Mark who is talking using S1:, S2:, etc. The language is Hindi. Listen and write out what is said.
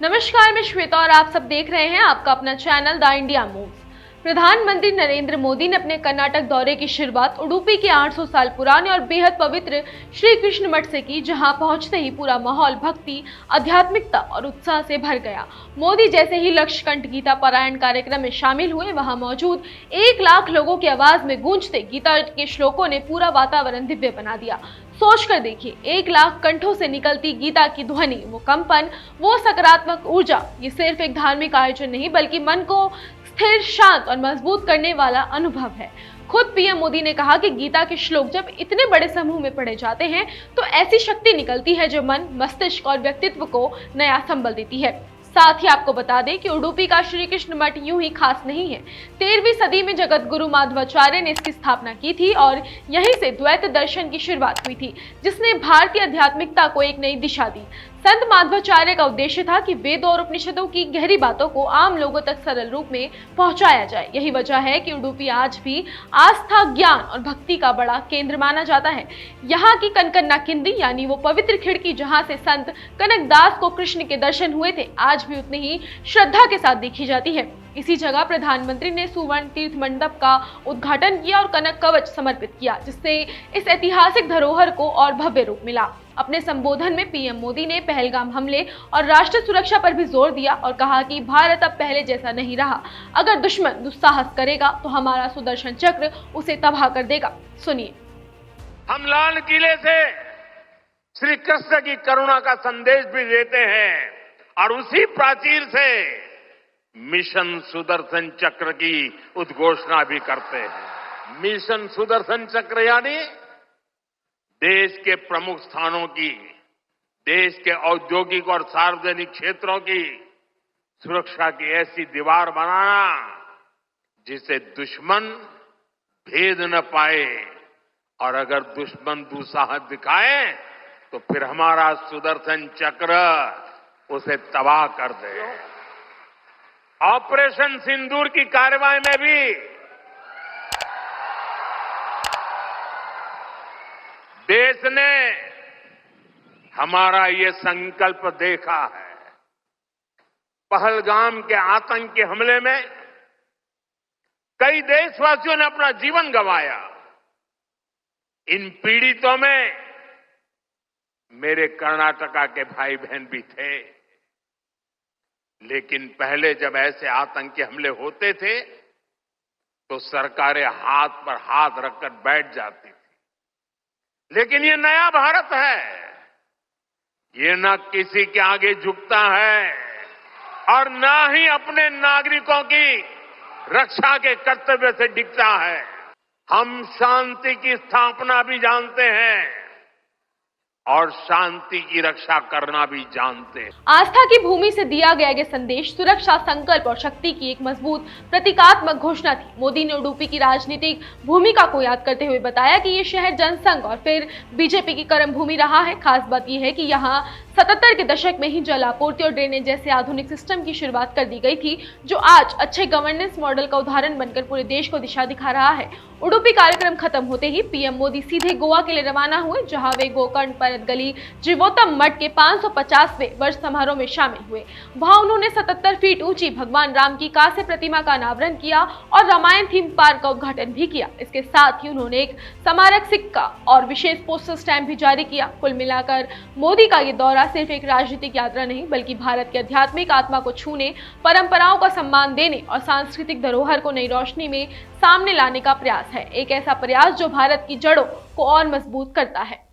S1: नमस्कार, मैं श्वेता और आप सब देख रहे हैं आपका अपना चैनल द इंडिया मूव्स। प्रधानमंत्री नरेंद्र मोदी ने अपने कर्नाटक दौरे की शुरुआत उडुपी के 800 साल पुराने और बेहद पवित्र श्री कृष्ण मठ से की, जहां पहुंचते ही पूरा माहौल भक्ति, आध्यात्मिकता और उत्साह से भर गया। मोदी जैसे ही लक्षकंठ गीता पारायण कार्यक्रम में शामिल हुए, वहां मौजूद 1 लाख लोगों की आवाज में गूंजते गीता के श्लोकों ने पूरा वातावरण दिव्य बना दिया। सोच कर देखिए, 1 लाख कंठों से निकलती गीता की ध्वनि, वो कंपन, वो सकारात्मक ऊर्जा, ये सिर्फ एक धार्मिक आयोजन नहीं बल्कि मन को स्थिर, शांत और मजबूत करने वाला अनुभव है। खुद पीएम मोदी ने कहा कि गीता के श्लोक जब इतने बड़े समूह में पढ़े जाते हैं तो ऐसी शक्ति निकलती है जो मन, मस्तिष्क और व्यक्तित्व को नया संबल देती है। साथ ही आपको बता दें कि उडुपी का श्री कृष्ण मठ यूं ही खास नहीं है। 13वीं सदी में जगत गुरु माधवाचार्य ने इसकी स्थापना की थी और यहीं से द्वैत दर्शन की शुरुआत हुई थी, जिसने भारतीय आध्यात्मिकता को एक नई दिशा दी। संत माधवाचार्य का उद्देश्य था कि वेदों और उपनिषदों की गहरी बातों को आम लोगों तक सरल रूप में पहुंचाया जाए। यही वजह है कि उडुपी आज भी आस्था, ज्ञान और भक्ति का बड़ा केंद्र माना जाता है। यहाँ की कनकन्ना किंदी यानी वो पवित्र खिड़की जहाँ से संत कनकदास को कृष्ण के दर्शन हुए थे, आज भी उतनी ही श्रद्धा के साथ देखी जाती है। इसी जगह प्रधानमंत्री ने सुवर्ण तीर्थ मंडप का उद्घाटन किया और कनक कवच समर्पित किया, जिससे इस ऐतिहासिक धरोहर को और भव्य रूप मिला। अपने संबोधन में पीएम मोदी ने पहलगाम हमले और राष्ट्रीय सुरक्षा पर भी जोर दिया और कहा कि भारत अब पहले जैसा नहीं रहा। अगर दुश्मन दुस्साहस करेगा तो हमारा सुदर्शन चक्र उसे तबाह कर देगा। सुनिए।
S2: हम लाल किले से श्री कृष्ण की करुणा का संदेश भी देते हैं और उसी प्राचीर से मिशन सुदर्शन चक्र की उद्घोषणा भी करते हैं। मिशन सुदर्शन चक्र यानी देश के प्रमुख स्थानों की, देश के औद्योगिक और सार्वजनिक क्षेत्रों की सुरक्षा की ऐसी दीवार बनाना जिसे दुश्मन भेद न पाए, और अगर दुश्मन दुस्साहस दिखाए तो फिर हमारा सुदर्शन चक्र उसे तबाह कर दे। ऑपरेशन सिंदूर की कार्रवाई में भी देश ने हमारा ये संकल्प देखा है। पहलगाम के आतंकी हमले में कई देशवासियों ने अपना जीवन गंवाया। इन पीड़ितों में मेरे कर्नाटका के भाई बहन भी थे, लेकिन पहले जब ऐसे आतंकी हमले होते थे तो सरकारें हाथ पर हाथ रखकर बैठ जाती थी। लेकिन ये नया भारत है, ये न किसी के आगे झुकता है और न ही अपने नागरिकों की रक्षा के कर्तव्य से डिगता है। हम शांति की स्थापना भी जानते हैं और शांति की रक्षा करना भी जानते हैं।
S1: आस्था की भूमि से दिया गया ये संदेश सुरक्षा, संकल्प और शक्ति की एक मजबूत प्रतीकात्मक घोषणा थी। मोदी ने उडुपी की राजनीतिक भूमिका को याद करते हुए बताया कि ये शहर जनसंघ और फिर बीजेपी की कर्म भूमि रहा है। खास बात यह है कि यहाँ 77 के दशक में ही जल आपूर्ति और ड्रेनेज जैसे आधुनिक सिस्टम की शुरुआत कर दी गई थी, जो आज अच्छे गवर्नेंस मॉडल का उदाहरण बनकर पूरे देश को दिशा दिखा रहा है। उडुपी कार्यक्रम खत्म होते ही पीएम मोदी सीधे गोवा के लिए रवाना हुए, जहां वे गोकर्ण परत गली जीवोत्तम मठ के 550वें वर्ष समारोह में शामिल हुए। वहां उन्होंने 77 फीट ऊंची भगवान राम की कांस्य प्रतिमा का अनावरण किया और रामायण थीम पार्क का उद्घाटन भी किया। इसके साथ ही उन्होंने एक स्मारक सिक्का और विशेष पोस्टल स्टैंप भी जारी किया। कुल मिलाकर मोदी का ये दौरा सिर्फ एक राजनीतिक यात्रा नहीं बल्कि भारत की आध्यात्मिक आत्मा को छूने, परंपराओं का सम्मान देने और सांस्कृतिक धरोहर को नई रोशनी में सामने लाने का प्रयास है। एक ऐसा प्रयास जो भारत की जड़ों को और मजबूत करता है।